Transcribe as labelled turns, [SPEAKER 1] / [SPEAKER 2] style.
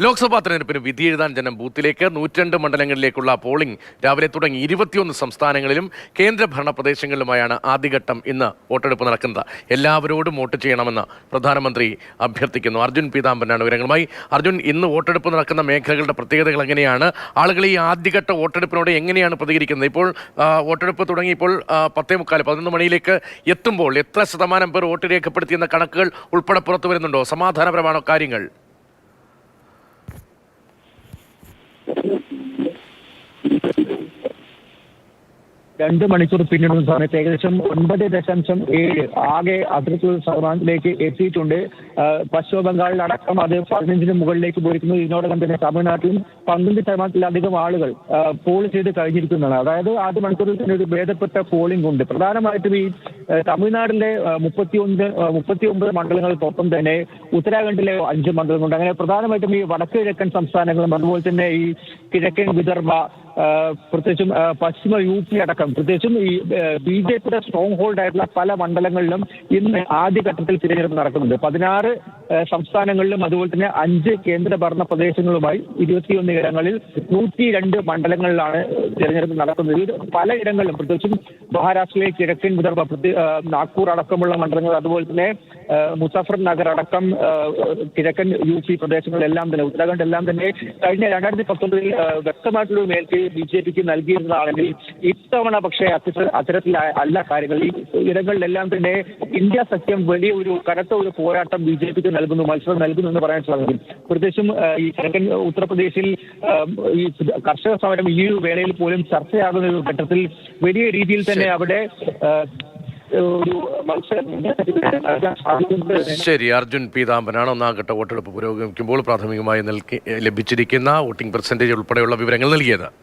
[SPEAKER 1] ലോക്സഭാ തെരഞ്ഞെടുപ്പിന് വിധിയെഴുതാൻ ജനം ബൂത്തിലേക്ക് 102 മണ്ഡലങ്ങളിലേക്കുള്ള പോളിംഗ് രാവിലെ തുടങ്ങി 21 സംസ്ഥാനങ്ങളിലും കേന്ദ്രഭരണ പ്രദേശങ്ങളിലുമായാണ് ആദ്യഘട്ടം ഇന്ന് വോട്ടെടുപ്പ് നടക്കുന്നത്. എല്ലാവരോടും വോട്ട് ചെയ്യണമെന്ന് പ്രധാനമന്ത്രി അഭ്യർത്ഥിക്കുന്നു. അർജുൻ പീതാംബരനാണ് വിവരങ്ങളുമായി. അർജുൻ, ഇന്ന് വോട്ടെടുപ്പ് നടക്കുന്ന മേഖലകളുടെ പ്രത്യേകതകൾ എങ്ങനെയാണ്? ആളുകൾ ഈ ആദ്യഘട്ട വോട്ടെടുപ്പിനോട് എങ്ങനെയാണ് പ്രതികരിക്കുന്നത്? ഇപ്പോൾ വോട്ടെടുപ്പ് തുടങ്ങി ഇപ്പോൾ 10:45 11 മണിയിലേക്ക് എത്തുമ്പോൾ എത്ര ശതമാനം പേർ വോട്ട് രേഖപ്പെടുത്തിയെന്ന കണക്കുകൾ ഉൾപ്പെടെ പുറത്തു വരുന്നുണ്ടോ? സമാധാനപരമാണോ കാര്യങ്ങൾ?
[SPEAKER 2] 2 മണിക്കൂർ പിന്നിടുന്ന സമയത്ത് ഏകദേശം 9.7 ആകെ അതിർത്തി ശതമാനത്തിലേക്ക് എത്തിയിട്ടുണ്ട്. പശ്ചിമ ബംഗാളിലടക്കം അത് 15-ന് മുകളിലേക്ക് പോയിരിക്കുന്നു. ഇതിനോടകം തന്നെ തമിഴ്നാട്ടിലും 12% ആളുകൾ പോൾ ചെയ്ത് കഴിഞ്ഞിരിക്കുന്നതാണ്. അതായത് ആദ്യ മണിക്കൂറിൽ തന്നെ ഒരു ഭേദപ്പെട്ട പോളിംഗ് ഉണ്ട്. പ്രധാനമായിട്ടും ഈ തമിഴ്നാടിലെ 39 മണ്ഡലങ്ങൾക്കൊപ്പം തന്നെ ഉത്തരാഖണ്ഡിലെ 5 മണ്ഡലങ്ങളുണ്ട്. അങ്ങനെ പ്രധാനമായിട്ടും ഈ വടക്ക് കിഴക്കൻ സംസ്ഥാനങ്ങളും അതുപോലെ തന്നെ ഈ കിഴക്കൻ വിദർഭ, പ്രത്യേകിച്ചും പശ്ചിമ UP അടക്കം പ്രത്യേകിച്ചും ഈ BJPയുടെ സ്ട്രോങ് ഹോൾഡ് ആയിട്ടുള്ള പല മണ്ഡലങ്ങളിലും ഇന്ന് ആദ്യഘട്ടത്തിൽ തിരഞ്ഞെടുപ്പ് നടക്കുന്നുണ്ട്. 16 സംസ്ഥാനങ്ങളിലും അതുപോലെ തന്നെ 5 കേന്ദ്രഭരണ പ്രദേശങ്ങളുമായി 21 ഇടങ്ങളിൽ 102 മണ്ഡലങ്ങളിലാണ് തിരഞ്ഞെടുപ്പ് നടക്കുന്നത്. ഇത് പലയിടങ്ങളിലും പ്രത്യേകിച്ചും മഹാരാഷ്ട്രയിലെ കിഴക്കൻ വിദർഭ, നാഗ്പൂർ അടക്കമുള്ള മണ്ഡലങ്ങൾ, അതുപോലെ തന്നെ മുസഫർ നഗർ അടക്കം കിഴക്കൻ UP പ്രദേശങ്ങളിലെല്ലാം തന്നെ ഉത്തരാഖണ്ഡ് എല്ലാം തന്നെ കഴിഞ്ഞ 2019 വ്യക്തമായിട്ടുള്ള മേൽക്കൈ BJPക്ക് നൽകിയിരുന്നതാണെങ്കിൽ ഇത്തവണ പക്ഷേ അത്തരത്തിൽ അല്ല കാര്യങ്ങൾ. ഈ ഇടങ്ങളിലെല്ലാം തന്നെ ഇന്ത്യ സഖ്യം വലിയ ഒരു കനത്ത ഒരു പോരാട്ടം BJPക്ക് നൽകുന്നു, മത്സരം നൽകുന്നു എന്ന് പറയാൻ സാധിക്കും. പ്രത്യേകിച്ചും ഈ കിഴക്കൻ ഉത്തർപ്രദേശിൽ ഈ കർഷക സമരം ഈ ഒരു വേളയിൽ പോലും ചർച്ചയാകുന്ന ഒരു ഘട്ടത്തിൽ വലിയ രീതിയിൽ തന്നെ അവിടെ
[SPEAKER 1] ശരി, അർജുൻ പീതാംബരനാണ്. 1ാം ഘട്ട വോട്ടെടുപ്പ് പുരോഗമിക്കുമ്പോൾ പ്രാഥമികമായി ലഭിച്ചിരിക്കുന്ന വോട്ടിംഗ് പെർസെന്റേജ് ഉൾപ്പെടെയുള്ള വിവരങ്ങൾ നൽകിയത്.